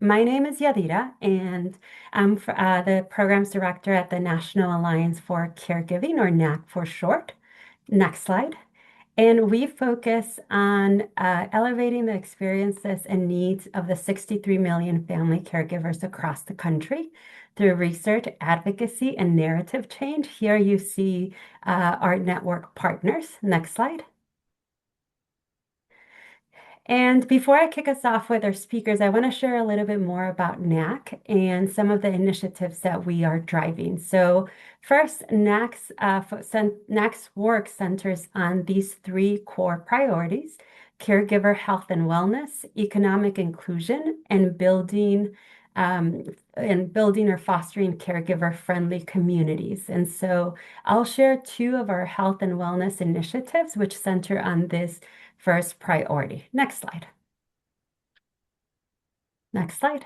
My name is Yadira, and I'm the programs director at the National Alliance for Caregiving, or NAC for short. Next slide. And we focus on elevating the experiences and needs of the 63 million family caregivers across the country through research, advocacy, and narrative change. Here you see our network partners. Next slide. And before I kick us off with our speakers, I want to share a little bit more about NAC and some of the initiatives that we are driving. So first, NAC's work centers on these three core priorities: caregiver health and wellness, economic inclusion, um, and building or fostering caregiver-friendly communities. And so I'll share two of our health and wellness initiatives, which center on this first priority. Next slide. Next slide.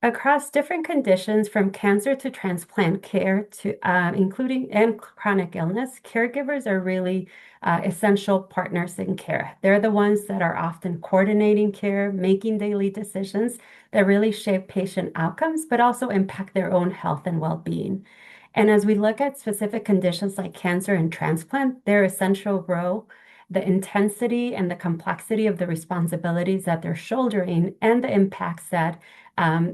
Across different conditions, from cancer to transplant care to including and chronic illness, caregivers are really essential partners in care. They're the ones that are often coordinating care, making daily decisions that really shape patient outcomes, but also impact their own health and well-being. And as we look at specific conditions like cancer and transplant, their essential role, the intensity and the complexity of the responsibilities that they're shouldering, and the impacts that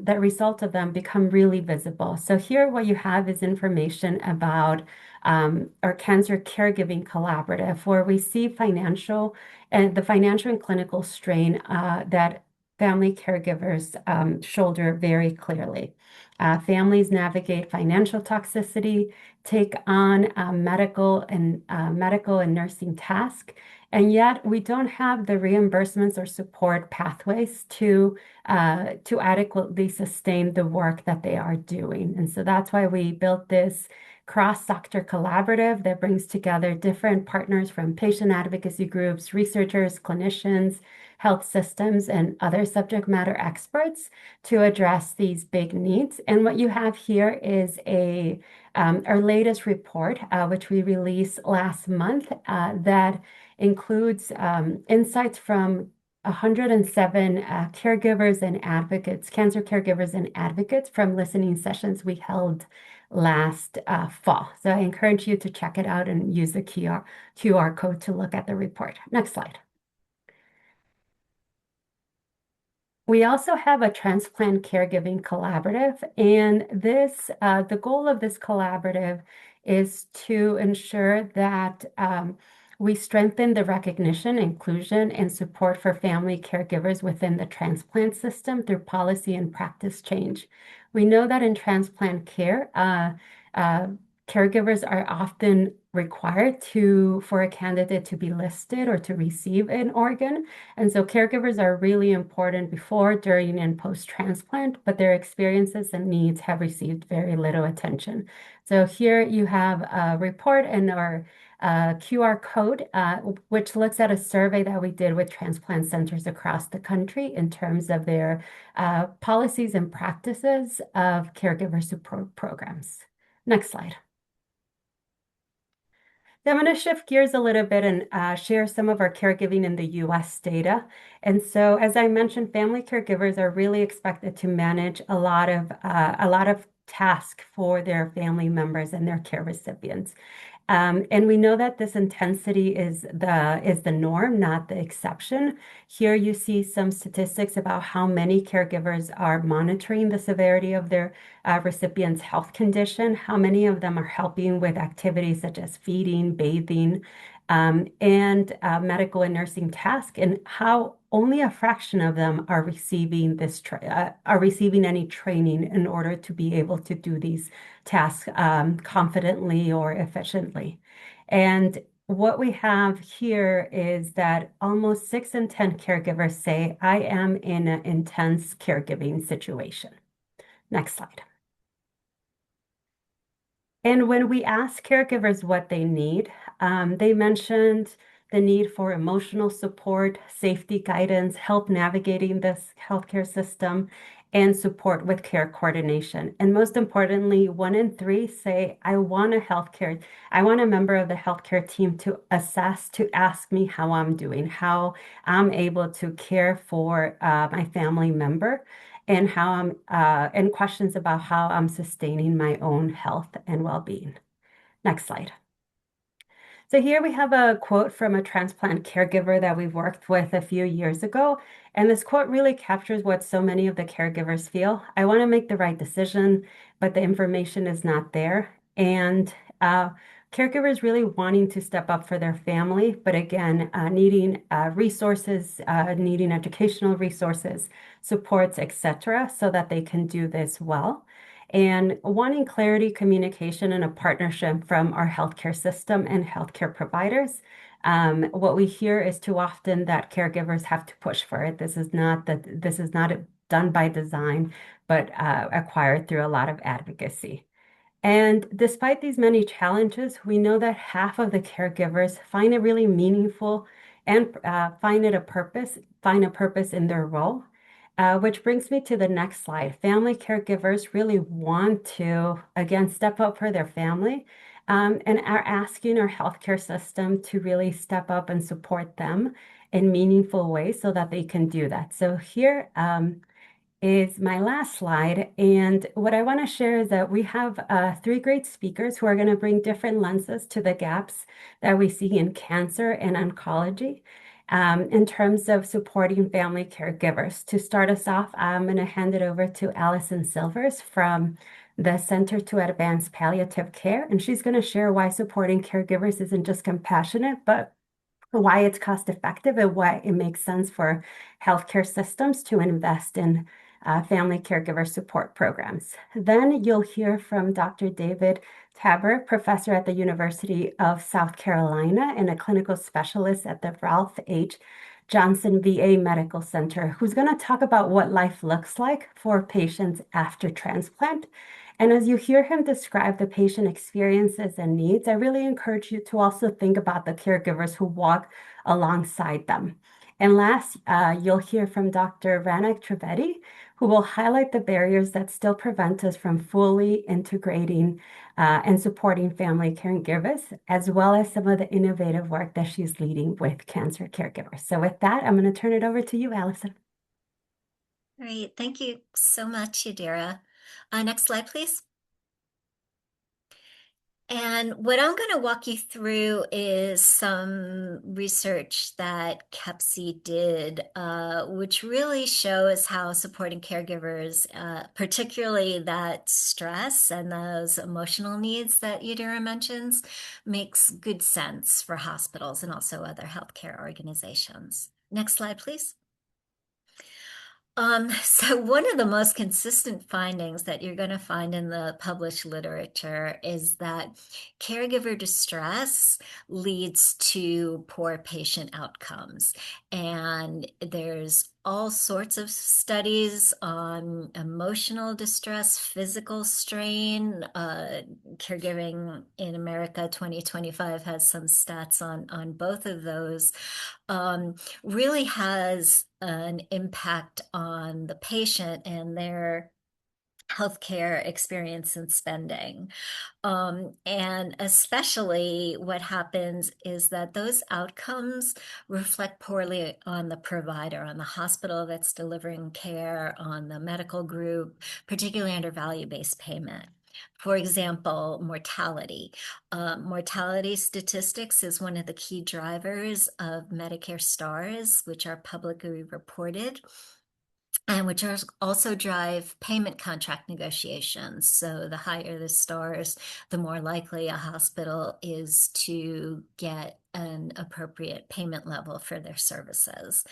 result of them become really visible. So here what you have is information about our Cancer Caregiving Collaborative, where we see the financial and clinical strain that family caregivers shoulder very clearly. Families navigate financial toxicity, take on medical and nursing tasks, and yet we don't have the reimbursements or support pathways to adequately sustain the work that they are doing. And so that's why we built this cross-sector collaborative that brings together different partners from patient advocacy groups, researchers, clinicians, health systems, and other subject matter experts to address these big needs. And what you have here is our latest report, which we released last month, that includes insights from 107 caregivers and advocates, cancer caregivers and advocates from listening sessions we held last fall. So I encourage you to check it out and use the QR code to look at the report. Next slide. We also have a transplant caregiving collaborative, and the goal of this collaborative is to ensure that we strengthen the recognition, inclusion, and support for family caregivers within the transplant system through policy and practice change. We know that in transplant care, uh, caregivers are often required for a candidate to be listed or to receive an organ. And so caregivers are really important before, during, and post-transplant, but their experiences and needs have received very little attention. So here you have a report and our QR code, which looks at a survey that we did with transplant centers across the country in terms of their policies and practices of caregiver support programs. Next slide. I'm going to shift gears a little bit and share some of our caregiving in the US data. And so, as I mentioned, family caregivers are really expected to manage a lot of tasks for their family members and their care recipients. And we know that this intensity is the norm, not the exception. Here you see some statistics about how many caregivers are monitoring the severity of their recipient's health condition, how many of them are helping with activities such as feeding, bathing, and medical and nursing tasks, and how only a fraction of them are receiving any training in order to be able to do these tasks confidently or efficiently. And what we have here is that almost 6 in 10 caregivers say, I am in an intense caregiving situation. Next slide. And when we ask caregivers what they need, they mentioned the need for emotional support, safety guidance, help navigating this healthcare system, and support with care coordination. And most importantly, 1 in 3 say, I want a member of the healthcare team to assess, to ask me how I'm doing, how I'm able to care for my family member, and and questions about how I'm sustaining my own health and well-being. Next slide. So here we have a quote from a transplant caregiver that we've worked with a few years ago. And this quote really captures what so many of the caregivers feel. I want to make the right decision, but the information is not there. And caregivers really wanting to step up for their family, but again, needing resources, needing educational resources, supports, etc., so that they can do this well and wanting clarity, communication, and a partnership from our healthcare system and healthcare providers. What we hear is too often that caregivers have to push for it. This is not done by design, but acquired through a lot of advocacy. And despite these many challenges, we know that half of the caregivers find it really meaningful and find a purpose in their role. Which brings me to the next slide. Family caregivers really want to, again, step up for their family, and are asking our healthcare system to really step up and support them in meaningful ways so that they can do that. So here, is my last slide. And what I want to share is that we have 3 great speakers who are going to bring different lenses to the gaps that we see in cancer and oncology in terms of supporting family caregivers. To start us off, I'm going to hand it over to Allison Silvers from the Center to Advance Palliative Care, and she's going to share why supporting caregivers isn't just compassionate, but why it's cost effective and why it makes sense for healthcare systems to invest in family caregiver support programs. Then you'll hear from Dr. David Tabor, professor at the University of South Carolina and a clinical specialist at the Ralph H. Johnson VA Medical Center, who's going to talk about what life looks like for patients after transplant. And as you hear him describe the patient experiences and needs, I really encourage you to also think about the caregivers who walk alongside them. And last, you'll hear from Dr. Ranak Trivedi, who will highlight the barriers that still prevent us from fully integrating and supporting family caregivers, as well as some of the innovative work that she's leading with cancer caregivers. So with that, I'm going to turn it over to you, Allison. Great. Thank you so much, Yadira. Next slide, please. And what I'm going to walk you through is some research that CAPSI did, which really shows how supporting caregivers, particularly that stress and those emotional needs that Yadira mentions, makes good sense for hospitals and also other healthcare organizations. Next slide, please. So one of the most consistent findings that you're going to find in the published literature is that caregiver distress leads to poor patient outcomes. And there's all sorts of studies on emotional distress, physical strain. Caregiving in America 2025 has some stats on both of those. Really has an impact on the patient and their healthcare experience and spending. And especially what happens is that those outcomes reflect poorly on the provider, on the hospital that's delivering care, on the medical group, particularly under value-based payment. For example, mortality. Mortality statistics is one of the key drivers of Medicare stars, which are publicly reported and which also drive payment contract negotiations. So the higher the stars, the more likely a hospital is to get an appropriate payment level for their services.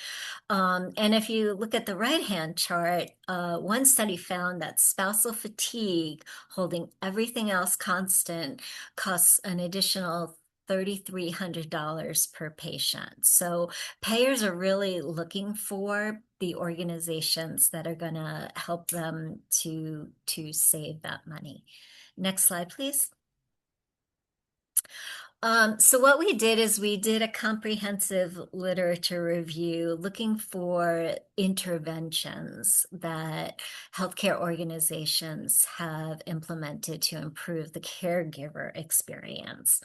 And if you look at the right-hand chart, one study found that spousal fatigue, holding everything else constant, costs an additional $3,300 per patient. So payers are really looking for the organizations that are going to help them to save that money. Next slide, please. So what we did is we did a comprehensive literature review looking for interventions that healthcare organizations have implemented to improve the caregiver experience.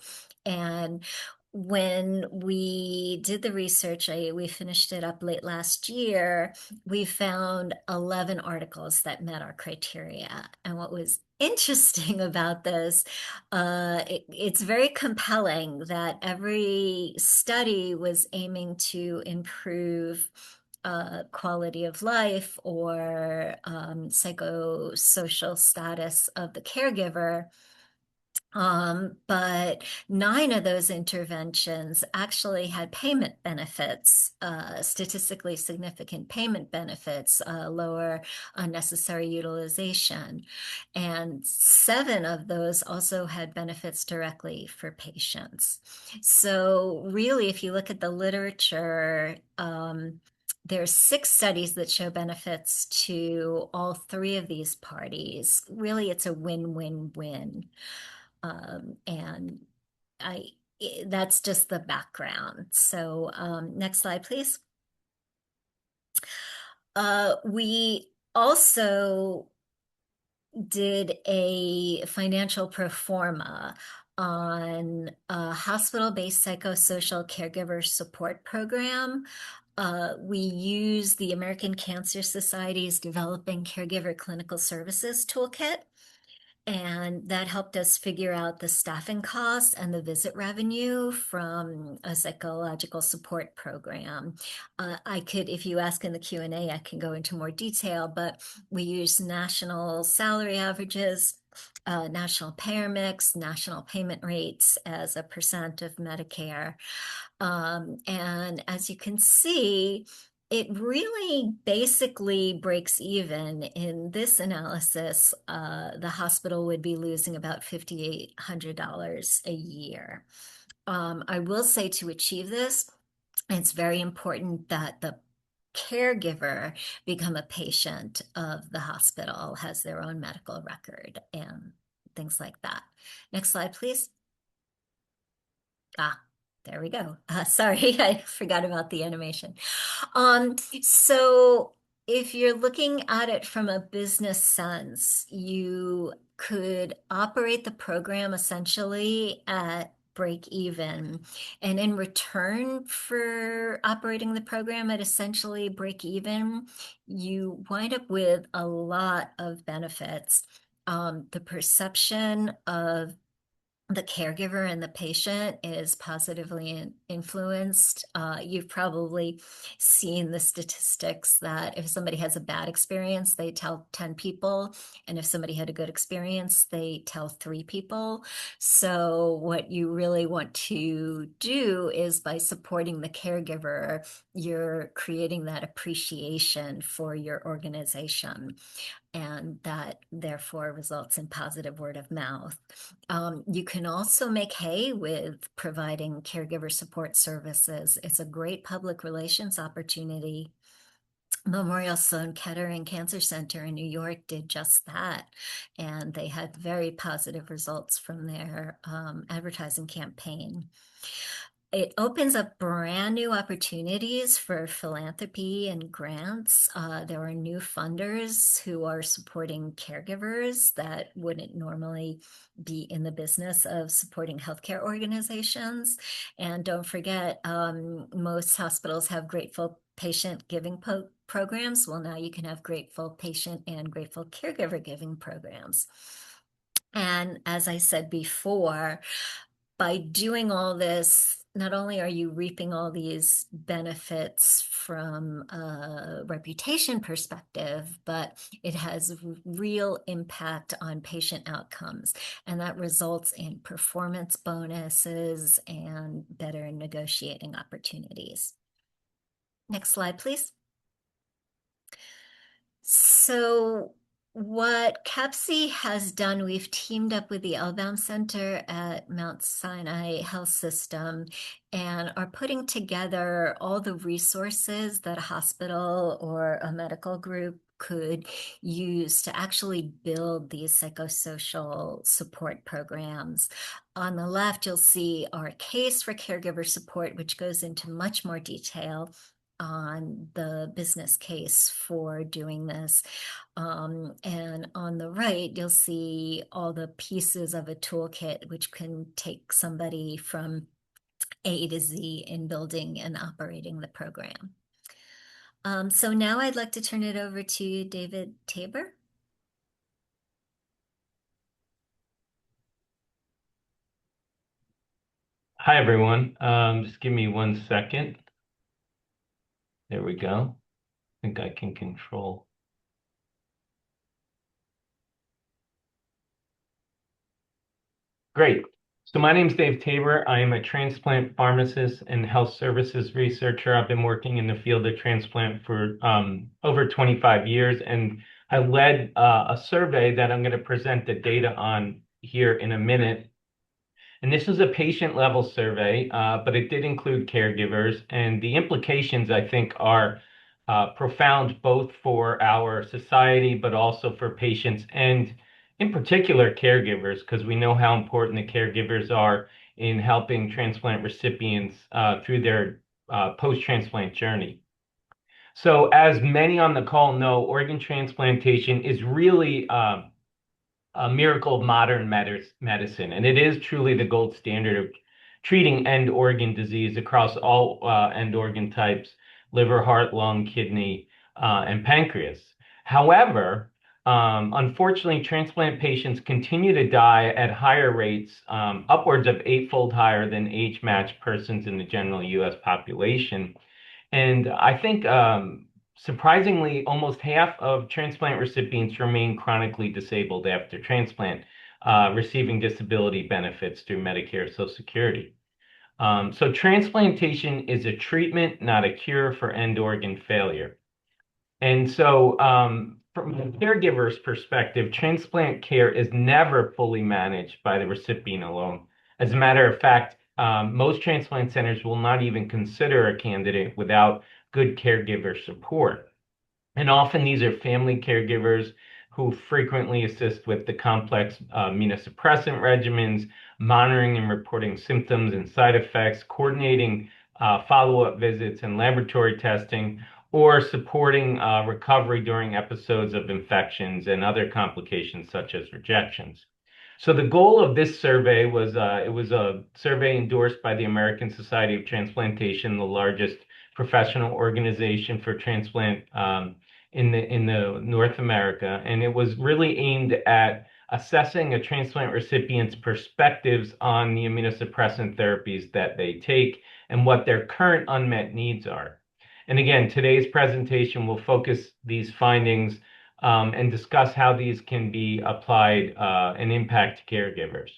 And when we did the research, we finished it up late last year, we found 11 articles that met our criteria. And what was interesting about this, it's very compelling that every study was aiming to improve quality of life or psychosocial status of the caregiver. But 9 of those interventions actually had payment benefits, statistically significant payment benefits, lower unnecessary utilization. And 7 of those also had benefits directly for patients. So really, if you look at the literature, there's 6 studies that show benefits to all 3 of these parties. Really, it's a win-win-win. And I that's just the background. So next slide, please. We also did a financial pro forma on a hospital-based psychosocial caregiver support program. We use the American Cancer Society's Developing Caregiver Clinical Services Toolkit. And that helped us figure out the staffing costs and the visit revenue from a psychological support program. I could, if you ask in the Q&A, I can go into more detail, but we use national salary averages, national payer mix, national payment rates as a percent of Medicare. And as you can see, it really basically breaks even. In this analysis, the hospital would be losing about $5,800 a year. I will say to achieve this, it's very important that the caregiver become a patient of the hospital, has their own medical record and things like that. Next slide, please. Ah, there we go. Sorry, I forgot about the animation. So if you're looking at it from a business sense, you could operate the program essentially at break even. And in return for operating the program at essentially break even, you wind up with a lot of benefits. The perception of the caregiver and the patient is positively influenced. You've probably seen the statistics that if somebody has a bad experience, they tell 10 people. And if somebody had a good experience, they tell 3 people. So what you really want to do is by supporting the caregiver, you're creating that appreciation for your organization, and that therefore results in positive word of mouth. You can also make hay with providing caregiver support services. It's a great public relations opportunity. Memorial Sloan Kettering Cancer Center in New York did just that, and they had very positive results from their advertising campaign. It opens up brand new opportunities for philanthropy and grants. There are new funders who are supporting caregivers that wouldn't normally be in the business of supporting healthcare organizations. And don't forget, most hospitals have grateful patient giving programs. Well, now you can have grateful patient and grateful caregiver giving programs. And as I said before, by doing all this, not only are you reaping all these benefits from a reputation perspective, but it has real impact on patient outcomes. And that results in performance bonuses and better negotiating opportunities. Next slide, please. So What CAPSI has done, we've teamed up with the Elbound Center at Mount Sinai Health System and are putting together all the resources that a hospital or a medical group could use to actually build these psychosocial support programs. On the left, you'll see our case for caregiver support, which goes into much more detail on the business case for doing this. And on the right, you'll see all the pieces of a toolkit which can take somebody from A to Z in building and operating the program. So now I'd like to turn it over to David Tabor. Hi, everyone. Just give me 1 second. There we go. I think I can control. Great. So my name is Dave Tabor. I am a transplant pharmacist and health services researcher. I've been working in the field of transplant for over 25 years, and I led a survey that I'm going to present the data on here in a minute. And this is a patient level survey, but it did include caregivers. And the implications, I think, are profound both for our society, but also for patients and, in particular, caregivers, because we know how important the caregivers are in helping transplant recipients through their post-transplant journey. So, as many on the call know, organ transplantation is really a miracle of modern medicine, and it is truly the gold standard of treating end organ disease across all end organ types: liver, heart, lung, kidney, and pancreas. However, unfortunately, transplant patients continue to die at higher rates, upwards of eightfold higher than age-matched persons in the general U.S. population. And I think surprisingly, almost half of transplant recipients remain chronically disabled after transplant, receiving disability benefits through Medicare, Social Security. So transplantation is a treatment, not a cure for end organ failure. And so, from a caregiver's perspective, transplant care is never fully managed by the recipient alone. As a matter of fact, most transplant centers will not even consider a candidate without good caregiver support. And often these are family caregivers who frequently assist with the complex immunosuppressant regimens, monitoring and reporting symptoms and side effects, coordinating follow-up visits and laboratory testing, or supporting recovery during episodes of infections and other complications such as rejections. So the goal of this survey was it was a survey endorsed by the American Society of Transplantation, the largest professional organization for transplant in the North America, and it was really aimed at assessing a transplant recipient's perspectives on the immunosuppressant therapies that they take and what their current unmet needs are. And again, today's presentation will focus these findings and discuss how these can be applied and impact caregivers.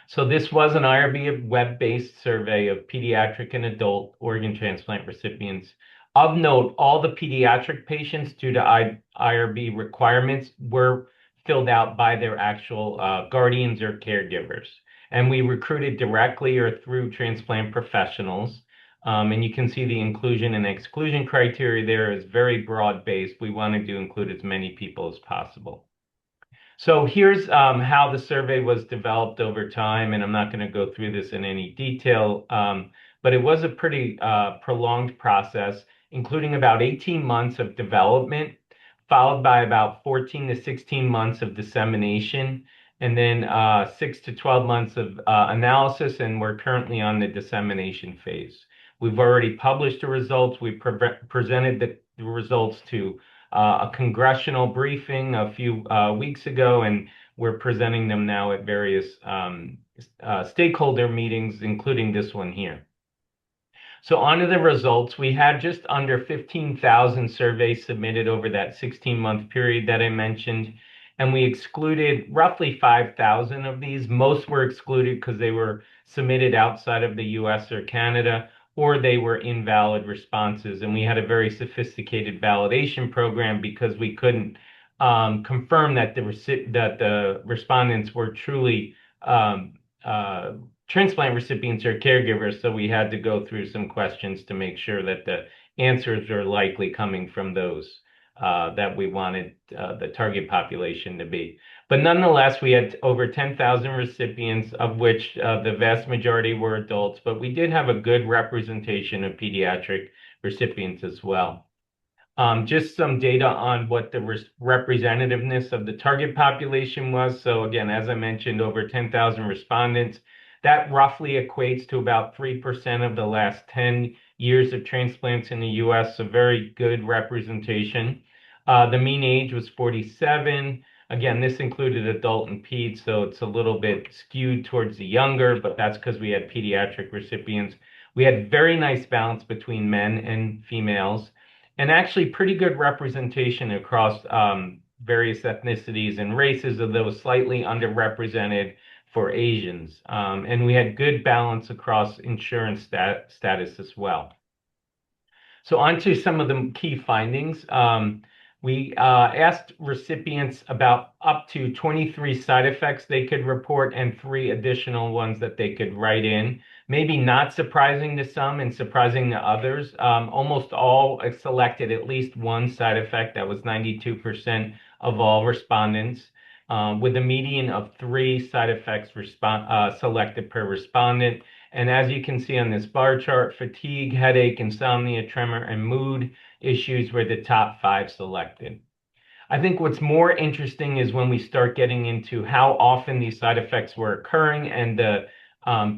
So this was an IRB web-based survey of pediatric and adult organ transplant recipients. Of note, all the pediatric patients, due to IRB requirements, were filled out by their actual guardians or caregivers. And we recruited directly or through transplant professionals. And you can see the inclusion and exclusion criteria there is very broad-based. We wanted to include as many people as possible. So here's how the survey was developed over time, and I'm not going to go through this in any detail, but it was a pretty prolonged process, including about 18 months of development, followed by about 14 to 16 months of dissemination, and then 6 to 12 months of analysis, and we're currently on the dissemination phase. We've already published the results. We presented the results to a congressional briefing a few weeks ago, and we're presenting them now at various stakeholder meetings, including this one here. So on to the results. We had just under 15,000 surveys submitted over that 16-month period that I mentioned, and we excluded roughly 5,000 of these. Most were excluded because they were submitted outside of the US or Canada, or they were invalid responses. And we had a very sophisticated validation program because we couldn't confirmed that the respondents were truly um, uh, transplant recipients or caregivers. So we had to go through some questions to make sure that the answers are likely coming from those that we wanted the target population to be. But nonetheless, we had over 10,000 recipients, of which the vast majority were adults, but we did have a good representation of pediatric recipients as well. Just some data on what the representativeness of the target population was. So again, as I mentioned, over 10,000 respondents. That roughly equates to about 3% of the last 10 years of transplants in the US, so very good representation. The mean age was 47. Again, this included adult and peds, so it's a little bit skewed towards the younger, but that's because we had pediatric recipients. We had very nice balance between men and females and actually pretty good representation across various ethnicities and races, of those slightly underrepresented for Asians. And we had good balance across insurance status as well. So on to some of the key findings. We asked recipients about up to 23 side effects they could report and 3 additional ones that they could write in. Maybe not surprising to some and surprising to others. Almost all selected at least one side effect. That was 92% of all respondents, with a median of 3 side effects selected per respondent. And as you can see on this bar chart, fatigue, headache, insomnia, tremor, and mood issues were the top 5 selected. I think what's more interesting is when we start getting into how often these side effects were occurring and the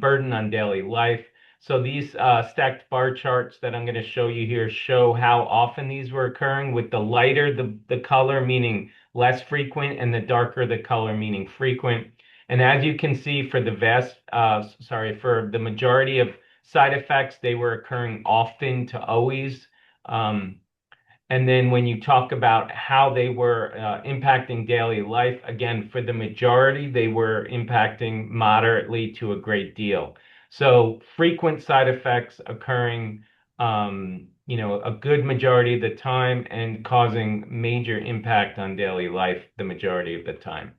burden on daily life. So these stacked bar charts that I'm going to show you here show how often these were occurring, with the lighter the color meaning less frequent and the darker the color meaning frequent. And as you can see, for for the majority of side effects, they were occurring often to always. And then when you talk about how they were impacting daily life, again, for the majority, they were impacting moderately to a great deal. So frequent side effects occurring, a good majority of the time and causing major impact on daily life the majority of the time.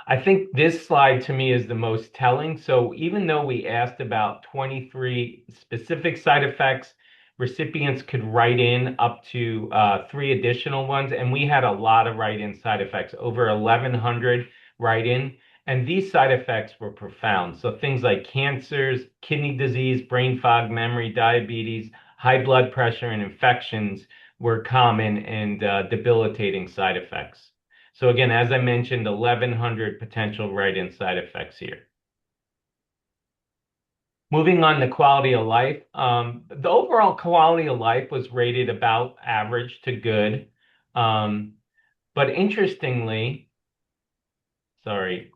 I think this slide to me is the most telling. So even though we asked about 23 specific side effects, recipients could write in up to 3 additional ones, and we had a lot of write-in side effects, over 1,100 write-in, and these side effects were profound. So things like cancers, kidney disease, brain fog, memory, diabetes, high blood pressure, and infections were common and debilitating side effects. So again, as I mentioned, 1,100 potential write-in side effects here. Moving on to quality of life. The overall quality of life was rated about average to good. But interestingly, sorry,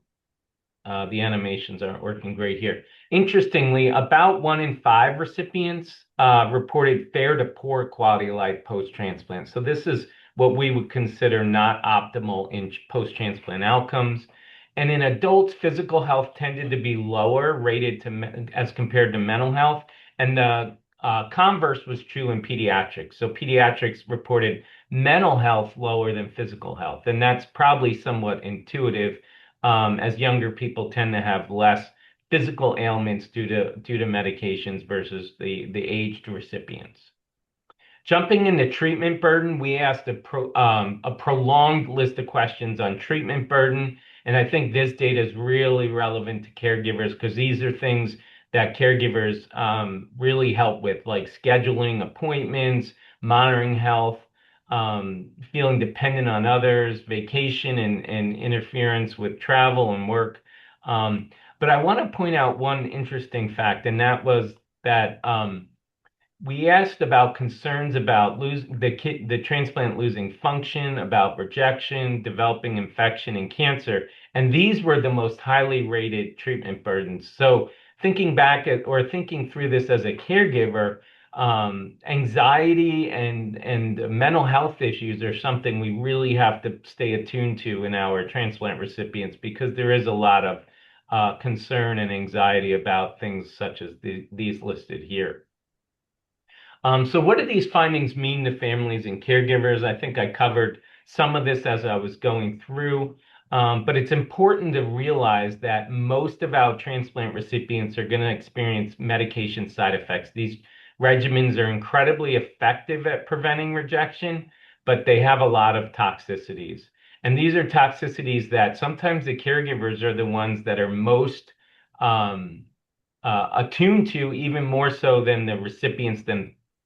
the animations aren't working great here. Interestingly, about 1 in 5 recipients reported fair to poor quality of life post-transplant. So this is what we would consider not optimal in post-transplant outcomes. And in adults, physical health tended to be lower rated as compared to mental health. And the converse was true in pediatrics. So pediatrics reported mental health lower than physical health. And that's probably somewhat intuitive, as younger people tend to have less physical ailments due to medications versus the aged recipients. Jumping into treatment burden, we asked a prolonged list of questions on treatment burden. And I think this data is really relevant to caregivers, because these are things that caregivers really help with, like scheduling appointments, monitoring health, feeling dependent on others, vacation and interference with travel and work. But I want to point out one interesting fact, and that was that we asked about concerns about the transplant losing function, about rejection, developing infection, and cancer. And these were the most highly rated treatment burdens. So thinking back thinking through this as a caregiver, anxiety and mental health issues are something we really have to stay attuned to in our transplant recipients, because there is a lot of concern and anxiety about things such as these listed here. So what do these findings mean to families and caregivers? I think I covered some of this as I was going through. But it's important to realize that most of our transplant recipients are going to experience medication side effects. These regimens are incredibly effective at preventing rejection, but they have a lot of toxicities. And these are toxicities that sometimes the caregivers are the ones that are most um, attuned to, even more so than the recipients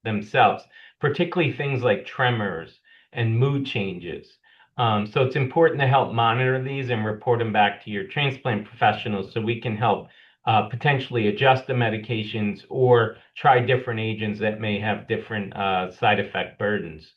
themselves, particularly things like tremors and mood changes. So it's important to help monitor these and report them back to your transplant professionals so we can help potentially adjust the medications or try different agents that may have different side effect burdens.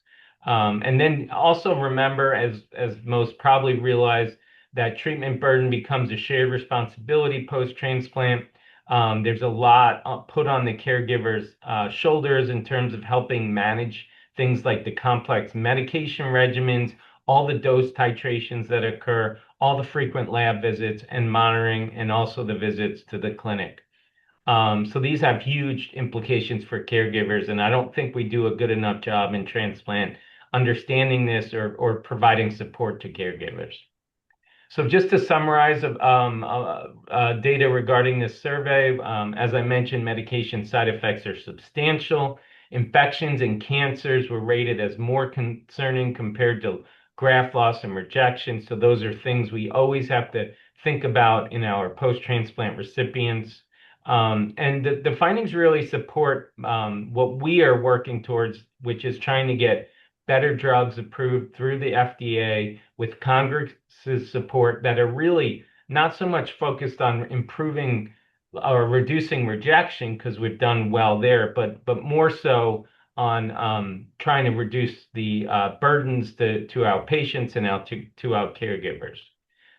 And then also remember, as most probably realize, that treatment burden becomes a shared responsibility post-transplant. There's a lot put on the caregiver's shoulders in terms of helping manage things like the complex medication regimens, all the dose titrations that occur, all the frequent lab visits and monitoring, and also the visits to the clinic. So these have huge implications for caregivers, and I don't think we do a good enough job in transplant understanding this or providing support to caregivers. So just to summarize data regarding this survey, as I mentioned, medication side effects are substantial. Infections and cancers were rated as more concerning compared to graft loss and rejection. So those are things we always have to think about in our post-transplant recipients. And the findings really support what we are working towards, which is trying to get better drugs approved through the FDA with Congress's support that are really not so much focused on improving or reducing rejection, because we've done well there, but more so on trying to reduce the burdens to our patients and to our caregivers.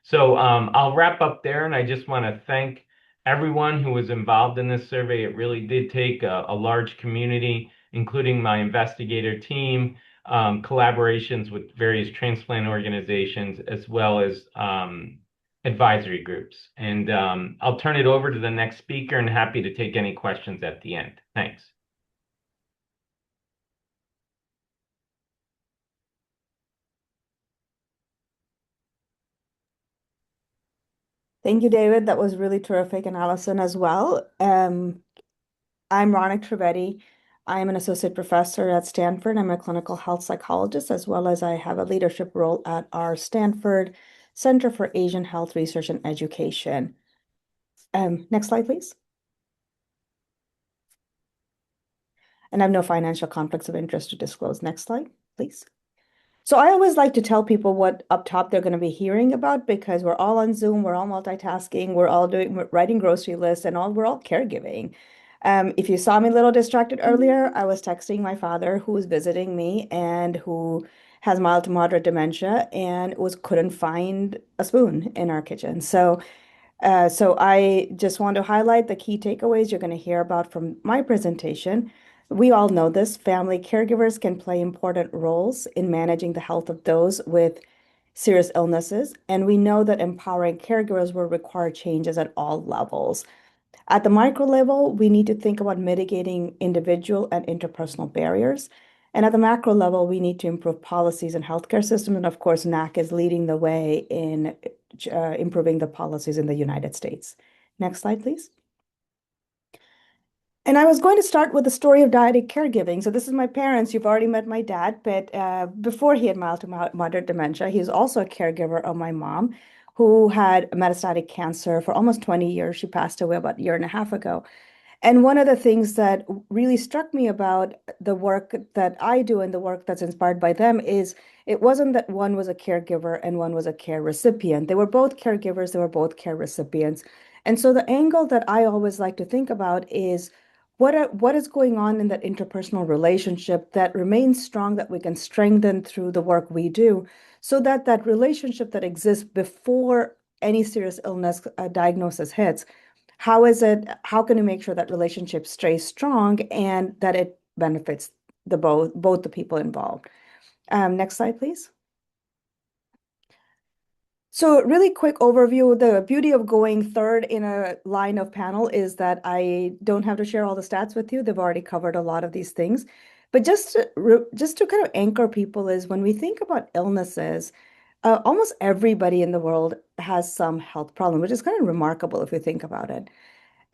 So I'll wrap up there, and I just want to thank everyone who was involved in this survey. It really did take a large community, including my investigator team, collaborations with various transplant organizations, as well as advisory groups. And I'll turn it over to the next speaker and happy to take any questions at the end. Thanks. Thank you, David. That was really terrific. And Allison as well. I'm Ronik Trivedi. I'm an associate professor at Stanford. I'm a clinical health psychologist, as well as I have a leadership role at our Stanford Center for Asian Health Research and Education. Next slide, please. And I have no financial conflicts of interest to disclose. Next slide, please. So I always like to tell people what up top they're going to be hearing about, because we're all on Zoom, we're all multitasking, we're writing grocery lists, and we're all caregiving. If you saw me a little distracted earlier, I was texting my father, who was visiting me and who has mild to moderate dementia and couldn't find a spoon in our kitchen. So I just want to highlight the key takeaways you're going to hear about from my presentation. We all know this. Family caregivers can play important roles in managing the health of those with serious illnesses, and we know that empowering caregivers will require changes at all levels. At the micro level, we need to think about mitigating individual and interpersonal barriers. And at the macro level, we need to improve policies and healthcare systems. And of course, NAC is leading the way in improving the policies in the United States. Next slide, please. And I was going to start with the story of dyadic caregiving. So this is my parents. You've already met my dad, but before he had mild to moderate dementia, he was also a caregiver of my mom, who had metastatic cancer for almost 20 years. She passed away about a year and a half ago. And one of the things that really struck me about the work that I do and the work that's inspired by them is it wasn't that one was a caregiver and one was a care recipient. They were both caregivers, they were both care recipients. And so the angle that I always like to think about is what is going on in that interpersonal relationship that remains strong, that we can strengthen through the work we do, so that that relationship that exists before any serious illness diagnosis hits, how can we make sure that relationship stays strong and that it benefits both the people involved? Next slide, please. So really quick overview. The beauty of going third in a line of panel is that I don't have to share all the stats with you. They've already covered a lot of these things. But just to kind of anchor people is when we think about illnesses, almost everybody in the world has some health problem, which is kind of remarkable if you think about it.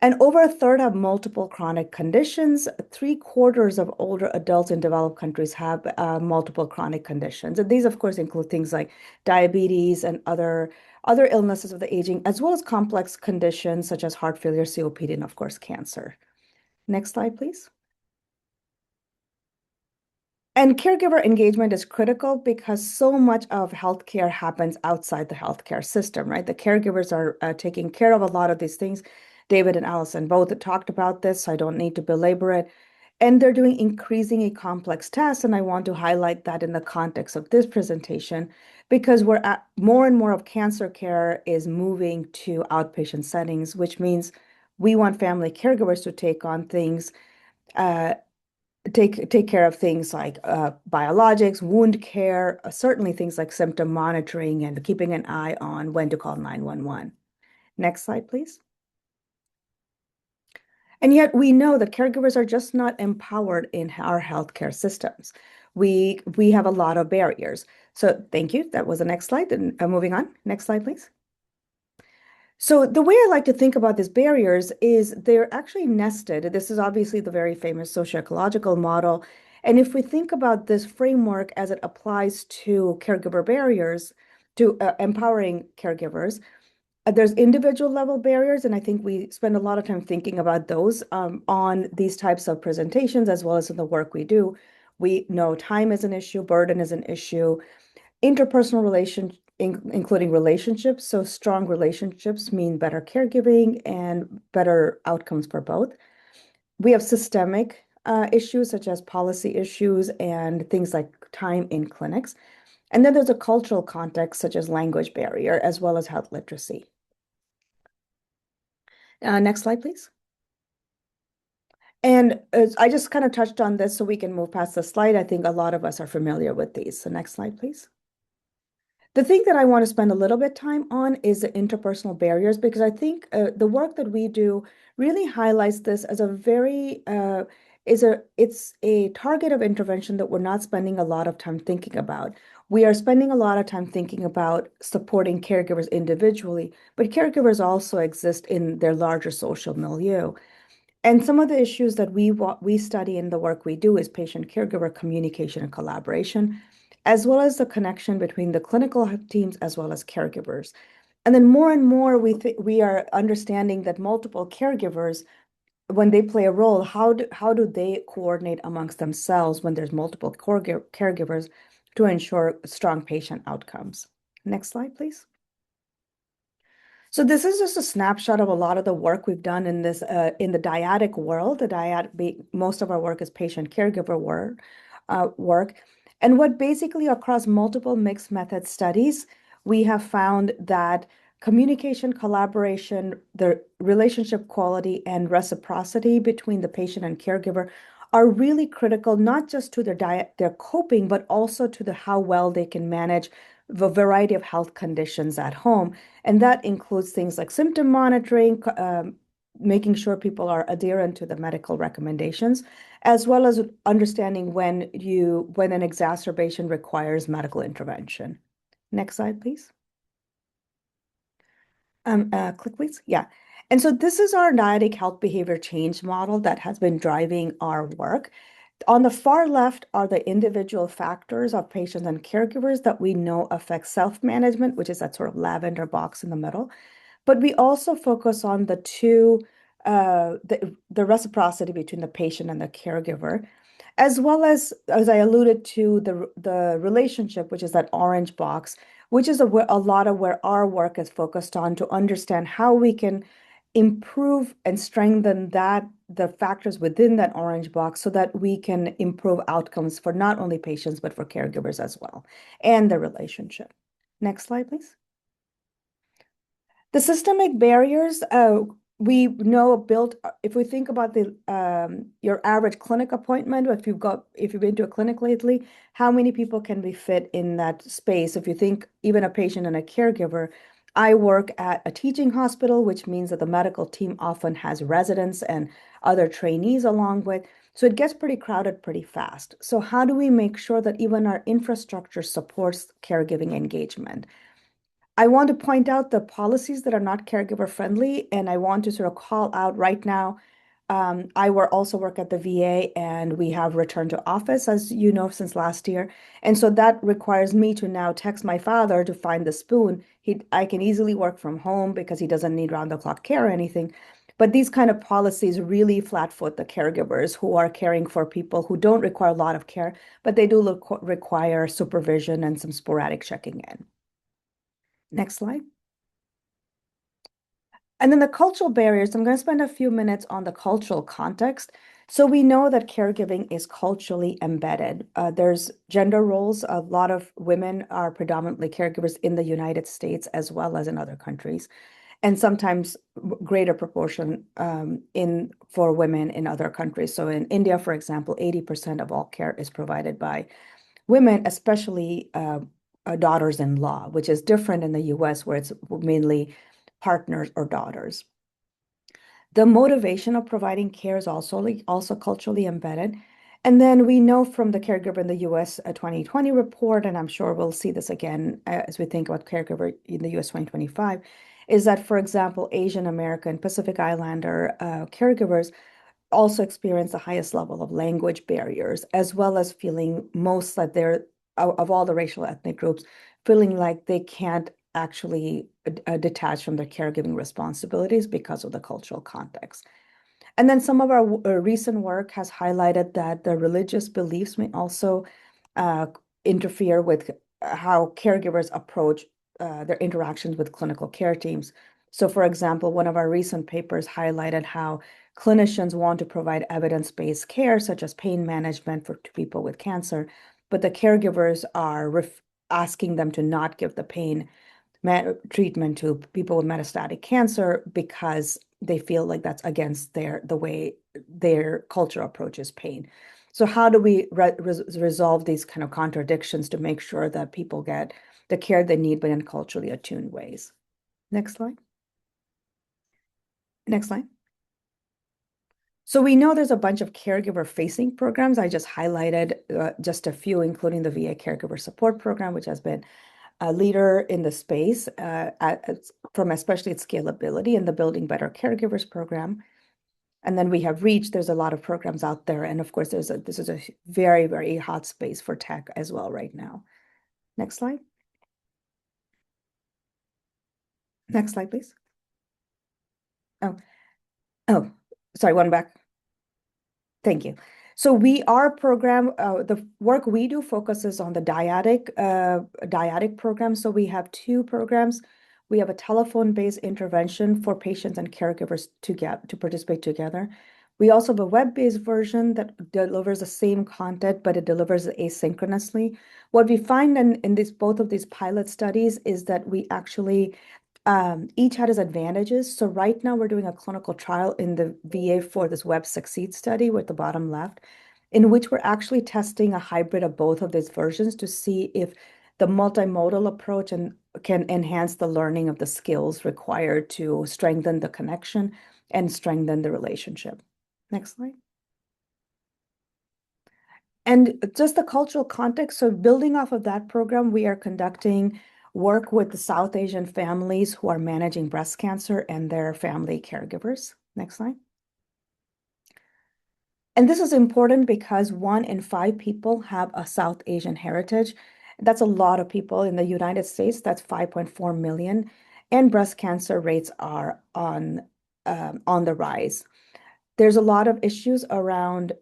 And over a third have multiple chronic conditions. Three-quarters of older adults in developed countries have multiple chronic conditions. And these, of course, include things like diabetes and other illnesses of the aging, as well as complex conditions such as heart failure, COPD, and of course, cancer. Next slide, please. And caregiver engagement is critical because so much of healthcare happens outside the healthcare system, right? The caregivers are taking care of a lot of these things. David and Allison both talked about this, so I don't need to belabor it. And they're doing increasingly complex tasks, and I want to highlight that in the context of this presentation because more and more of cancer care is moving to outpatient settings, which means we want family caregivers to take on things uh, take care of things like biologics, wound care, certainly things like symptom monitoring and keeping an eye on when to call 911. Next slide, please. And yet we know that caregivers are just not empowered in our healthcare systems. We have a lot of barriers. So thank you. That was the next slide. And moving on. Next slide, please. So the way I like to think about these barriers is they're actually nested. This is obviously the very famous socio-ecological model. And if we think about this framework as it applies to caregiver barriers, to empowering caregivers, there's individual level barriers, and I think we spend a lot of time thinking about those on these types of presentations as well as in the work we do. We know time is an issue, burden is an issue, interpersonal relations, including relationships. So strong relationships mean better caregiving and better outcomes for both. We have systemic issues such as policy issues and things like time in clinics. And then there's a cultural context such as language barrier as well as health literacy. Next slide, please. And I just kind of touched on this so we can move past the slide. I think a lot of us are familiar with these. So next slide, please. The thing that I want to spend a little bit time on is the interpersonal barriers, because I think the work that we do really highlights this as a very it's a target of intervention that we're not spending a lot of time thinking about. We are spending a lot of time thinking about supporting caregivers individually, but caregivers also exist in their larger social milieu. And some of the issues that we study in the work we do is patient-caregiver communication and collaboration, as well as the connection between the clinical teams as well as caregivers. And then more and more, we are understanding that multiple caregivers, when they play a role, how do they coordinate amongst themselves when there's multiple caregivers to ensure strong patient outcomes? Next slide, please. So this is just a snapshot of a lot of the work we've done in this in the dyadic world. Most of our work is patient caregiver work. And what basically across multiple mixed method studies, we have found that communication, collaboration, the relationship quality, and reciprocity between the patient and caregiver are really critical, not just to their coping, but also to how well they can manage the variety of health conditions at home. And that includes things like symptom monitoring, making sure people are adherent to the medical recommendations, as well as understanding when an exacerbation requires medical intervention. Next slide, please. Click, please. Yeah. And so this is our dyadic health behavior change model that has been driving our work. On the far left are the individual factors of patients and caregivers that we know affect self-management, which is that sort of lavender box in the middle. But we also focus on the reciprocity between the patient and the caregiver, as well as I alluded to, the relationship, which is that orange box, which is a lot of where our work is focused on to understand how we can improve and strengthen the factors within that orange box so that we can improve outcomes for not only patients, but for caregivers as well, and the relationship. Next slide, please. The systemic barriers, we know if we think about your average clinic appointment, if you've been to a clinic lately, how many people can be fit in that space? If you think even a patient and a caregiver, I work at a teaching hospital, which means that the medical team often has residents and other trainees along with. So it gets pretty crowded pretty fast. So how do we make sure that even our infrastructure supports caregiving engagement? I want to point out the policies that are not caregiver friendly, and I want to sort of call out right now. I also work at the VA, and we have returned to office, as you know, since last year. And so that requires me to now text my father to find the spoon. I can easily work from home because he doesn't need round-the-clock care or anything. But these kind of policies really flatfoot the caregivers who are caring for people who don't require a lot of care, but they do require supervision and some sporadic checking in. Next slide. And then the cultural barriers, I'm going to spend a few minutes on the cultural context. So we know that caregiving is culturally embedded. There's gender roles. A lot of women are predominantly caregivers in the United States as well as in other countries, and sometimes greater proportion for women in other countries. So in India, for example, 80% of all care is provided by women, especially daughters-in-law, which is different in the US, where it's mainly partners or daughters. The motivation of providing care is also culturally embedded. And then we know from the Caregiver in the US 2020 report, and I'm sure we'll see this again as we think about Caregiver in the US 2025, is that, for example, Asian American, Pacific Islander caregivers also experience the highest level of language barriers, as well as feeling most like they're, of all the racial ethnic groups, feeling like they can't actually detach from their caregiving responsibilities because of the cultural context. And then some of our recent work has highlighted that the religious beliefs may also interfere with how caregivers approach their interactions with clinical care teams. So, for example, one of our recent papers highlighted how clinicians want to provide evidence-based care, such as pain management for people with cancer, but the caregivers are asking them to not give the pain treatment to people with metastatic cancer because they feel like that's against the way their culture approaches pain. So how do we resolve these kind of contradictions to make sure that people get the care they need, but in culturally attuned ways? Next slide. Next slide. So we know there's a bunch of caregiver-facing programs. I just highlighted just a few, including the VA Caregiver Support Program, which has been a leader in the space from especially its scalability and the Building Better Caregivers program. And then we have REACH. There's a lot of programs out there. And of course, this is a very, very hot space for tech as well right now. Next slide. Next slide, please. Oh, sorry, one back. Thank you. So our program, the work we do focuses on the dyadic program. So we have two programs. We have a telephone-based intervention for patients and caregivers to participate together. We also have a web-based version that delivers the same content, but it delivers it asynchronously. What we find in both of these pilot studies is that we actually each had its advantages. So right now we're doing a clinical trial in the VA for this Web Succeed study with the bottom left, in which we're actually testing a hybrid of both of these versions to see if the multimodal approach can enhance the learning of the skills required to strengthen the connection and strengthen the relationship. Next slide. And just the cultural context. So building off of that program, we are conducting work with the South Asian families who are managing breast cancer and their family caregivers. Next slide. And this is important because 1 in 5 people have a South Asian heritage. That's a lot of people in the United States. That's 5.4 million. And breast cancer rates are on the rise. There's a lot of issues around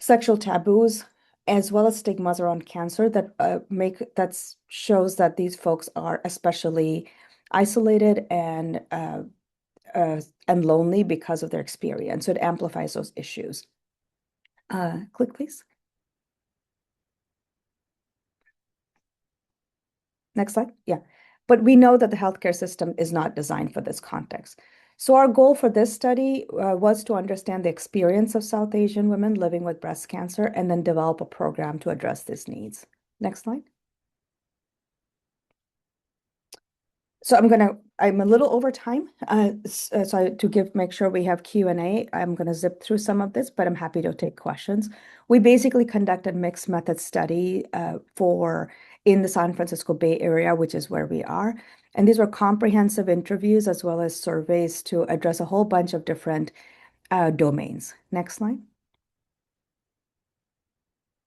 sexual taboos, as well as stigmas around cancer that shows that these folks are especially isolated and lonely because of their experience. So it amplifies those issues. Click, please. Next slide. Yeah. But we know that the healthcare system is not designed for this context. So our goal for this study was to understand the experience of South Asian women living with breast cancer and then develop a program to address these needs. Next slide. So I'm going to I'm a little over time, to make sure we have Q&A, I'm going to zip through some of this, but I'm happy to take questions. We basically conducted mixed method study for in the San Francisco Bay Area, which is where we are. And these were comprehensive interviews as well as surveys to address a whole bunch of different domains. Next slide.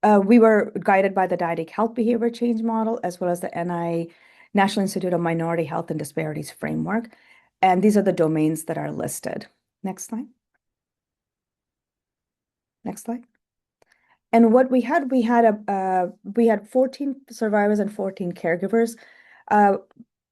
We were guided by the Dyadic Health Behavior Change Model as well as the National Institute of Minority Health and Disparities Framework. And these are the domains that are listed. Next slide. Next slide. And what we had 14 survivors and 14 caregivers. A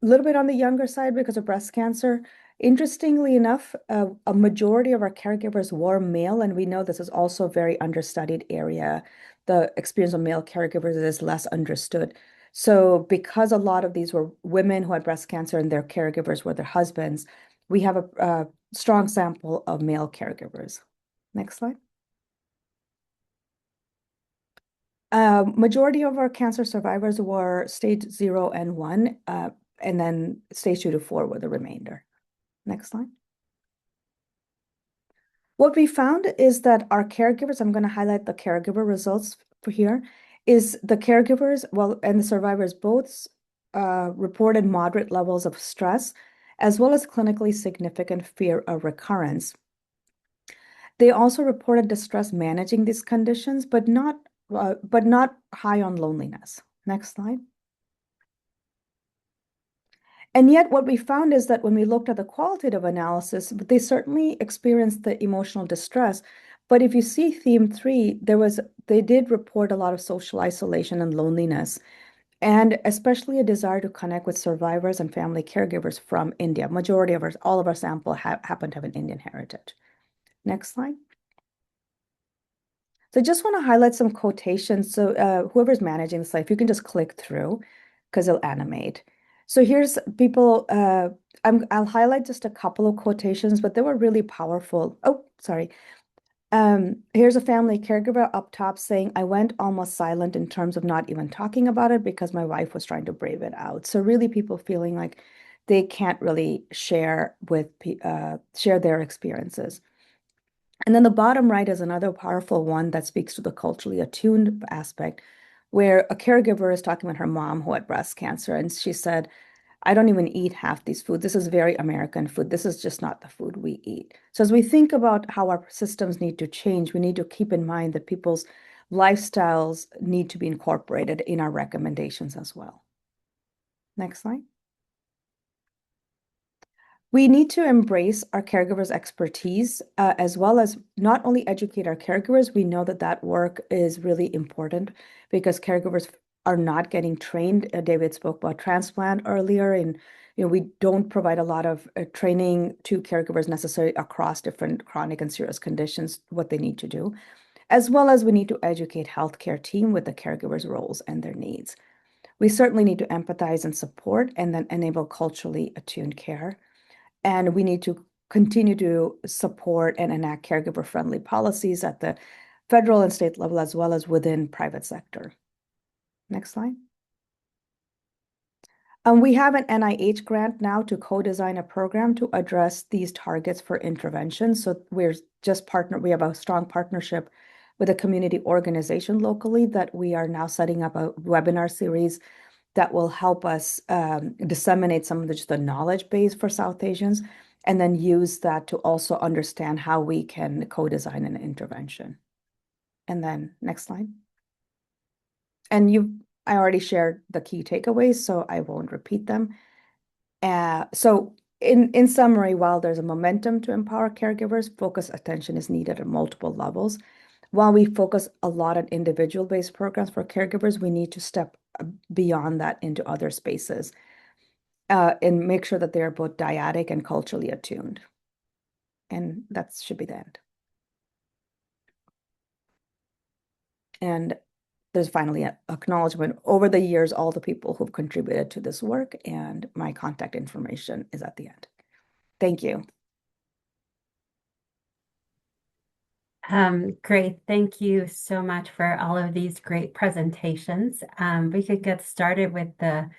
little bit on the younger side because of breast cancer. Interestingly enough, a majority of our caregivers were male, and we know this is also a very understudied area. The experience of male caregivers is less understood. So because a lot of these were women who had breast cancer and their caregivers were their husbands, we have a strong sample of male caregivers. Next slide. Majority of our cancer survivors were stage 0 and 1, and then stage 2 to 4 were the remainder. Next slide. What we found is that our caregivers, I'm going to highlight the caregiver results for here, is the caregivers, well, and the survivors both reported moderate levels of stress, as well as clinically significant fear of recurrence. They also reported distress managing these conditions, but not high on loneliness. Next slide. And yet what we found is that when we looked at the qualitative analysis, they certainly experienced the emotional distress. But if you see theme 3, they did report a lot of social isolation and loneliness, and especially a desire to connect with survivors and family caregivers from India. Majority of all of our sample happen to have an Indian heritage. Next slide. So I just want to highlight some quotations. So whoever's managing the slide, if you can just click through, because it'll animate. So here's people, I'll highlight just a couple of quotations, but they were really powerful. Oh, sorry. Here's a family caregiver up top saying, I went almost silent in terms of not even talking about it because my wife was trying to brave it out. So really people feeling like they can't really share their experiences. And then the bottom right is another powerful one that speaks to the culturally attuned aspect, where a caregiver is talking about her mom who had breast cancer. And she said, I don't even eat half these food. This is very American food. This is just not the food we eat. So as we think about how our systems need to change, we need to keep in mind that people's lifestyles need to be incorporated in our recommendations as well. Next slide. We need to embrace our caregivers' expertise, as well as not only educate our caregivers. We know that that work is really important because caregivers are not getting trained. David spoke about transplant earlier, and we don't provide a lot of training to caregivers necessarily across different chronic and serious conditions, what they need to do, as well as we need to educate healthcare team with the caregivers' roles and their needs. We certainly need to empathize and support and then enable culturally attuned care. And we need to continue to support and enact caregiver-friendly policies at the federal and state level, as well as within private sector. Next slide. We have an NIH grant now to co-design a program to address these targets for intervention. So we have a strong partnership with a community organization locally that we are now setting up a webinar series that will help us disseminate some of the knowledge base for South Asians, and then use that to also understand how we can co-design an intervention. And then next slide. And I already shared the key takeaways, so I won't repeat them. So in summary, while there's a momentum to empower caregivers, focused attention is needed at multiple levels. While we focus a lot on individual-based programs for caregivers, we need to step beyond that into other spaces and make sure that they are both dyadic and culturally attuned. And that should be the end. And there's finally an acknowledgement over the years, all the people who've contributed to this work, and my contact information is at the end. Thank you. Great. Thank you so much for all of these great presentations. We could get started with the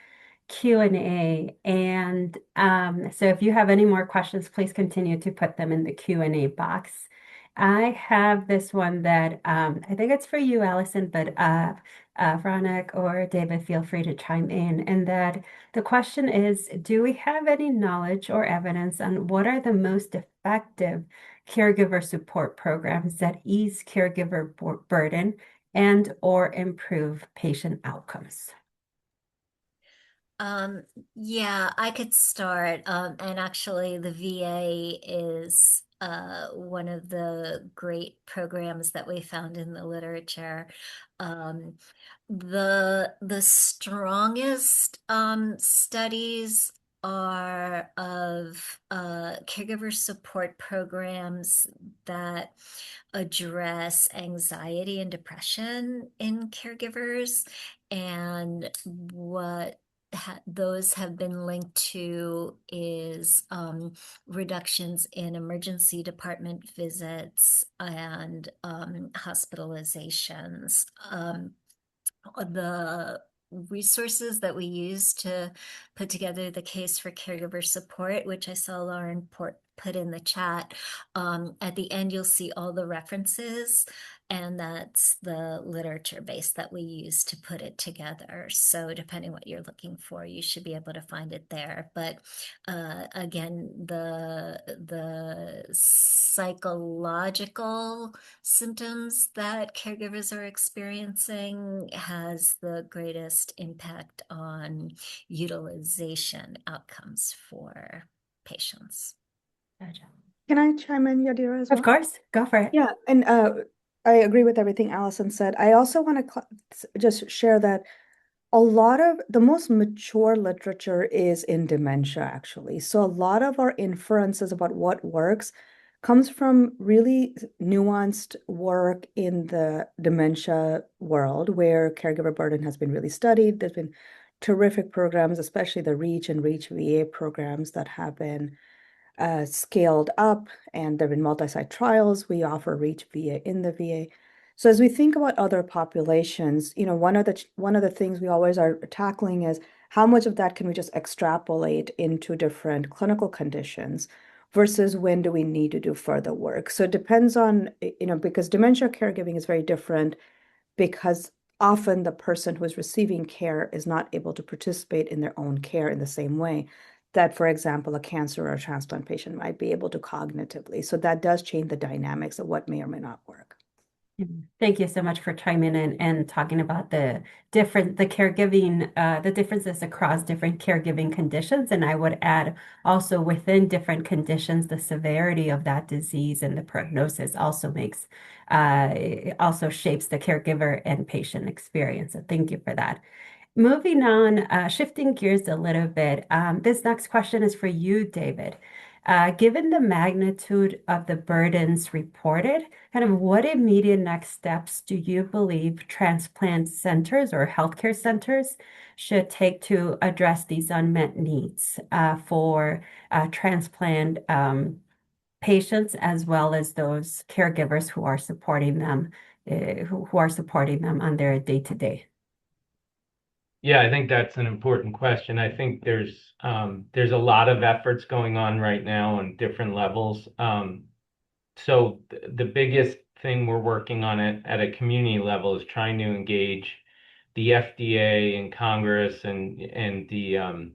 Q&A. And so if you have any more questions, please continue to put them in the Q&A box. I have this one that I think it's for you, Allison, but Veronica or David, feel free to chime in. And that the question is, do we have any knowledge or evidence on what are the most effective caregiver support programs that ease caregiver burden and or improve patient outcomes? Um, yeah, I could start. And actually, the VA is one of the great programs that we found in the literature. Um, the strongest studies are of caregiver support programs that address anxiety and depression in caregivers. And what those have been linked to is reductions in emergency department visits and hospitalizations. The resources that we use to put together the case for caregiver support, which I saw Lauren put in the chat. At the end, you'll see all the references, and that's the literature base that we use to put it together. So depending what you're looking for, you should be able to find it there. But again, the psychological symptoms that caregivers are experiencing has the greatest impact on utilization outcomes for patients. Gotcha. Can I chime in, Yadira, as Of well? course, go for it. Yeah, and I agree with everything Allison said. I also want to just share that a lot of the most mature literature is in dementia, actually. So a lot of our inferences about what works comes from really nuanced work in the dementia world, where caregiver burden has been really studied. There's been terrific programs, especially the REACH and REACH VA programs that have been scaled up, and there have been multi-site trials. We offer REACH VA in the VA. So as we think about other populations, one of the things we always are tackling is how much of that can we just extrapolate into different clinical conditions versus when do we need to do further work. So it depends on, because dementia caregiving is very different because often the person who is receiving care is not able to participate in their own care in the same way that, for example, a cancer or a transplant patient might be able to cognitively. So that does change the dynamics of what may or may not work. Thank you so much for chiming in and talking about the caregiving, the differences across different caregiving conditions. And I would add also within different conditions, the severity of that disease and the prognosis also shapes the caregiver and patient experience. So thank you for that. Moving on, shifting gears a little bit, this next question is for you, David. Given the magnitude of the burdens reported, kind of what immediate next steps do you believe transplant centers or healthcare centers should take to address these unmet needs for transplant patients as well as those caregivers who are supporting them, who are supporting them on their day-to-day? Yeah, I think that's an important question. I think there's a lot of efforts going on right now on different levels. So the biggest thing we're working on at a community level is trying to engage the FDA and Congress and the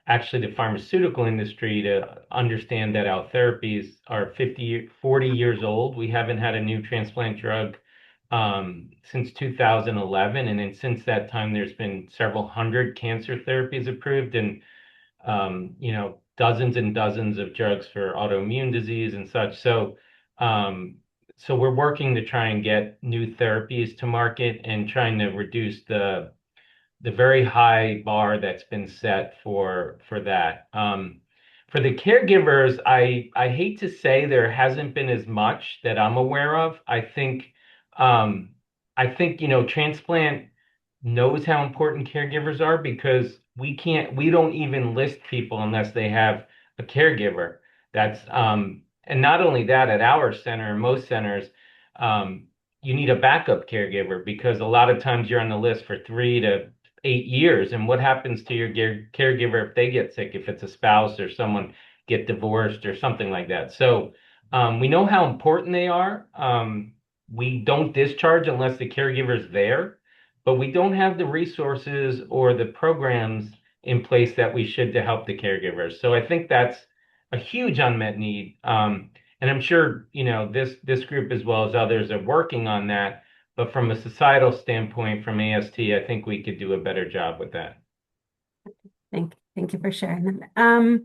actually the pharmaceutical industry to understand that our therapies are 40 years old. We haven't had a new transplant drug since 2011. And then since that time, there's been several hundred cancer therapies approved and, dozens and dozens of drugs for autoimmune disease and such. So we're working to try and get new therapies to market and trying to reduce the very high bar that's been set for that. For the caregivers, I hate to say there hasn't been as much that I'm aware of. I think transplant knows how important caregivers are because we don't even list people unless they have a caregiver. And not only that, at our center and most centers, you need a backup caregiver because a lot of times you're on the list for 3 to 8 years. And what happens to your caregiver if they get sick, if it's a spouse or someone get divorced or something like that? So we know how important they are. We don't discharge unless the caregiver is there, but we don't have the resources or the programs in place that we should to help the caregivers. So I think that's a huge unmet need. And I'm sure, this group as well as others are working on that. But from a societal standpoint, from AST, I think we could do a better job with that. Thank you for sharing that.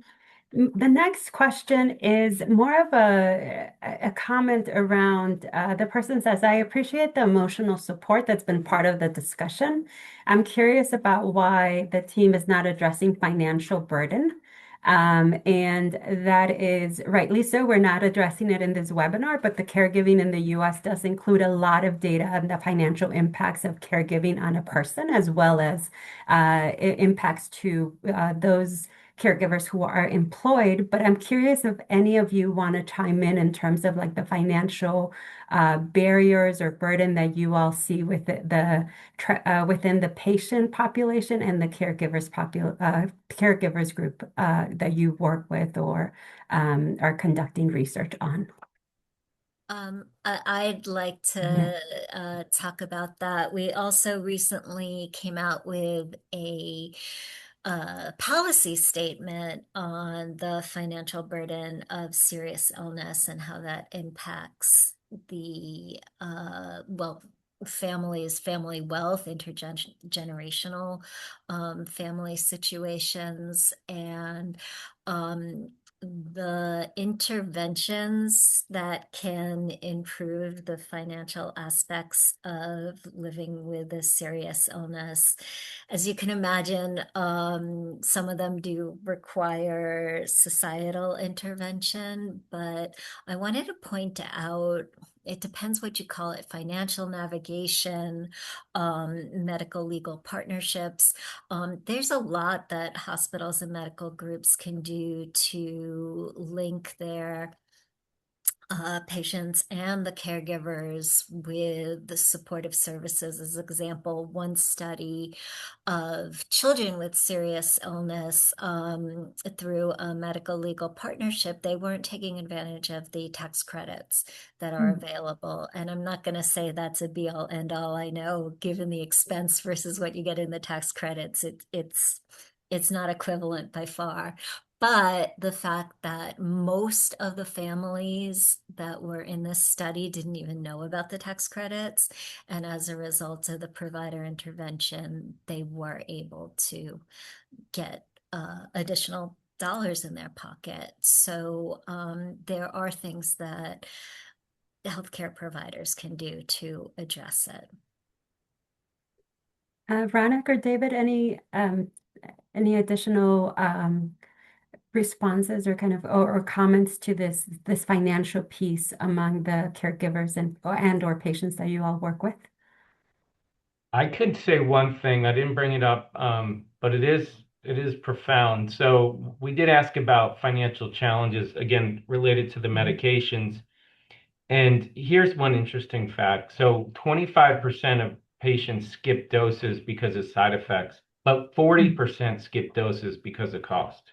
The next question is more of a comment around the person says, I appreciate the emotional support that's been part of the discussion. I'm curious about why the team is not addressing financial burden. And that is rightly so. We're not addressing it in this webinar, but the caregiving in the US does include a lot of data on the financial impacts of caregiving on a person, as well as impacts to those caregivers who are employed. But I'm curious if any of you want to chime in terms of like the financial barriers or burden that you all see with within the patient population and the caregivers group that you work with or are conducting research on. I'd like Yeah. to talk about that. We also recently came out with a policy statement on the financial burden of serious illness and how that impacts the families, family wealth, intergenerational family situations, and the interventions that can improve the financial aspects of living with a serious illness. As you can imagine, some of them do require societal intervention, but I wanted to point out it depends what you call it, financial navigation, medical legal partnerships. There's a lot that hospitals and medical groups can do to link their patients and the caregivers with the supportive services. As an example, one study of children with serious illness through a medical legal partnership, they weren't taking advantage of the tax credits that are available. And I'm not going to say that's a be all end all. I know, given the expense versus what you get in the tax credits, it's not equivalent by far. But the fact that most of the families that were in this study didn't even know about the tax credits. And as a result of the provider intervention, they were able to get additional dollars in their pocket. So there are things that healthcare providers can do to address it. Ronak or David, any additional responses or or comments to this financial piece among the caregivers and or patients that you all work with? I could say one thing. I didn't bring it up, but it is profound. So we did ask about financial challenges, again, related to the medications. And here's one interesting fact. So 25% of patients skip doses because of side effects, but 40% skip doses because of cost.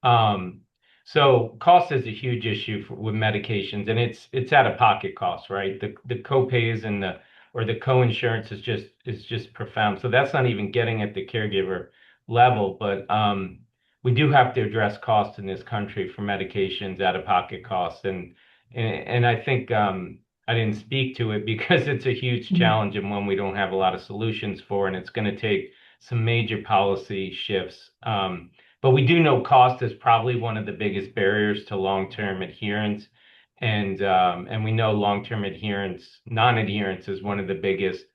Um, so cost is a huge issue with medications, and it's out of pocket costs, right? The copays and the co-insurance is just profound. So that's not even getting at the caregiver level, but we do have to address costs in this country for medications, out of pocket costs, and I think I didn't speak to it because it's a huge challenge and one we don't have a lot of solutions for, and it's going to take some major policy shifts. But we do know cost is probably one of the biggest barriers to long-term adherence. And we know long-term non-adherence is one of the biggest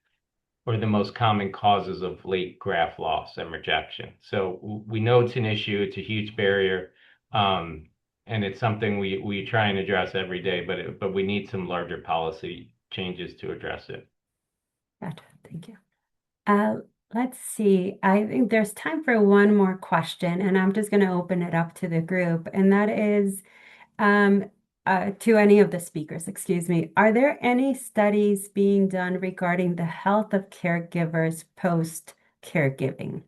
or the most common causes of late graft loss and rejection. So we know it's an issue, it's a huge barrier, and it's something we try and address every day, but we need some larger policy changes to address it. Gotcha. Thank you. Uh, let's see. I think there's time for one more question, and I'm just going to open it up to the group, and that is um, to any of the speakers, excuse me. Are there any studies being done regarding the health of caregivers post caregiving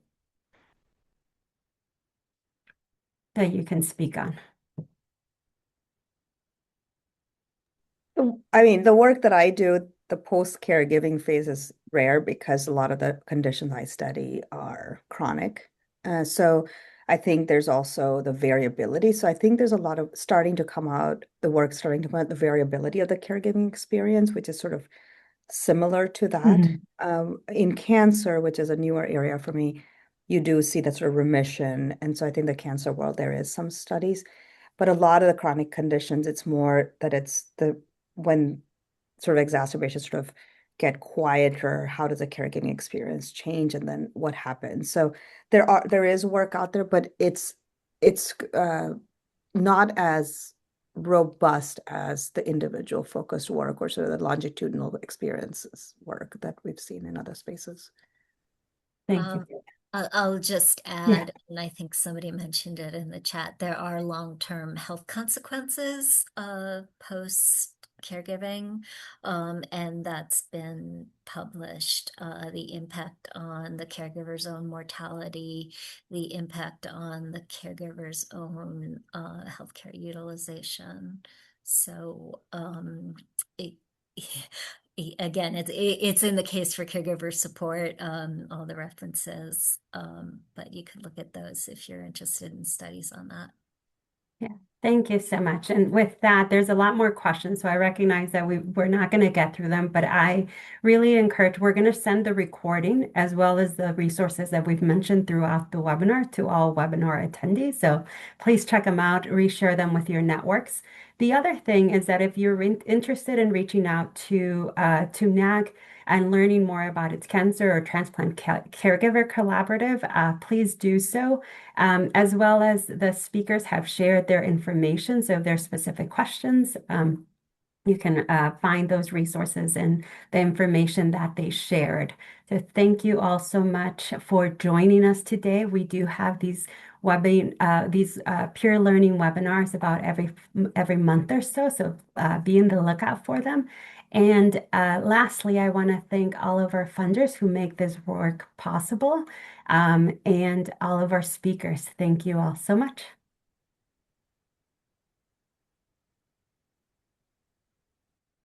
that you can speak on? I mean, the work that I do, the post-caregiving phase is rare because a lot of the conditions I study are chronic. So I think there's also the variability. So I think there's a lot of starting to come out, the work starting to come out, the variability of the caregiving experience, which is sort of similar to that. Mhm. In cancer, which is a newer area for me, you do see that sort of remission. And so I think the cancer world, there is some studies, but a lot of the chronic conditions, it's more that it's the when sort of exacerbations sort of get quieter, how does the caregiving experience change, and then what happens? So there is work out there, but it's not as robust as the individual focused work or sort of the longitudinal experiences work that we've seen in other spaces. Thank you. Um, I'll just Yeah. add, and I think somebody mentioned it in the chat, there are long-term health consequences of post-caregiving, and that's been published. The impact on the caregiver's own mortality, the impact on the caregiver's own healthcare utilization. So it again, it's in the case for caregiver support, all the references, but you could look at those if you're interested in studies on that. Yeah, thank you so much. And with that, there's a lot more questions. So I recognize that we're not going to get through them, but I really encourage, we're going to send the recording as well as the resources that we've mentioned throughout the webinar to all webinar attendees. So please check them out, reshare them with your networks. The other thing is that if you're interested in reaching out to NAG and learning more about its cancer or transplant caregiver collaborative, please do so. As well as the speakers have shared their information. So if there's specific questions, you can find those resources and the information that they shared. So thank you all so much for joining us today. We do have these peer learning webinars about every month or so. So be in the lookout for them. And lastly, I want to thank all of our funders who make this work possible, and all of our speakers. Thank you all so much.